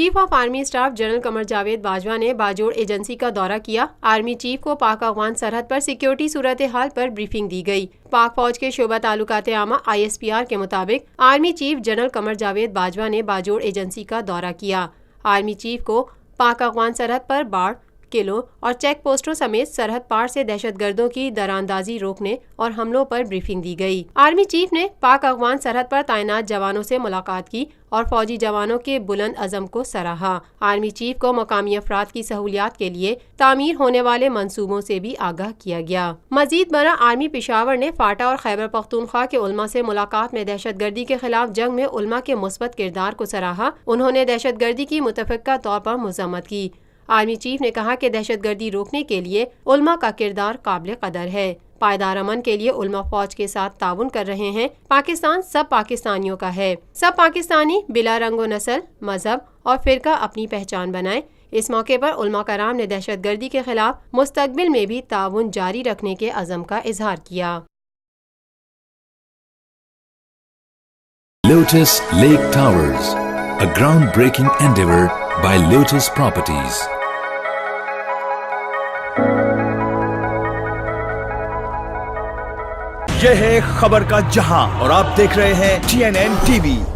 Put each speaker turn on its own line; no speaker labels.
Chief of army staff general Qamar Javed Bajwa نے Bajaur agency کا دورہ کیا۔ آرمی چیف کو پاک افغان سرحد پر سیکیورٹی صورتحال پر بریفنگ دی گئی۔ پاک فوج کے شعبہ تعلقات عامہ ISPR کے مطابق army chief general Qamar Javed Bajwa نے باجوڑ ایجنسی کا دورہ کیا۔ آرمی چیف کو پاک افغان سرحد پر باڑ، قلعوں اور چیک پوسٹوں سمیت سرحد پار سے دہشت گردوں کی دراندازی روکنے اور حملوں پر بریفنگ دی گئی۔ آرمی چیف نے پاک افغان سرحد پر تعینات جوانوں سے ملاقات کی اور فوجی جوانوں کے بلند عزم کو سراہا۔ آرمی چیف کو مقامی افراد کی سہولیات کے لیے تعمیر ہونے والے منصوبوں سے بھی آگاہ کیا گیا۔ مزید برآں آرمی پشاور نے فاٹا اور خیبر پختونخوا کے علماء سے ملاقات میں دہشت گردی کے خلاف جنگ میں علماء کے مثبت کردار کو سراہا۔ انہوں نے دہشت گردی کی متفقہ طور پر مذمت کی۔ آرمی چیف نے کہا کہ دہشت گردی روکنے کے لیے علماء کا کردار قابل قدر ہے۔ پائیدار امن کے لیے علماء فوج کے ساتھ تعاون کر رہے ہیں۔ پاکستان سب پاکستانیوں کا ہے۔ سب پاکستانی بلا رنگ و نسل، مذہب اور فرقہ اپنی پہچان بنائیں۔ اس موقع پر علماء کرام نے دہشت گردی کے خلاف مستقبل میں بھی تعاون جاری رکھنے کے عزم کا اظہار کیا۔
Lotus Lake Towers, a groundbreaking endeavor by Lotus Properties.
یہ ہے خبر کا جہاں اور آپ دیکھ رہے ہیں TNN TV۔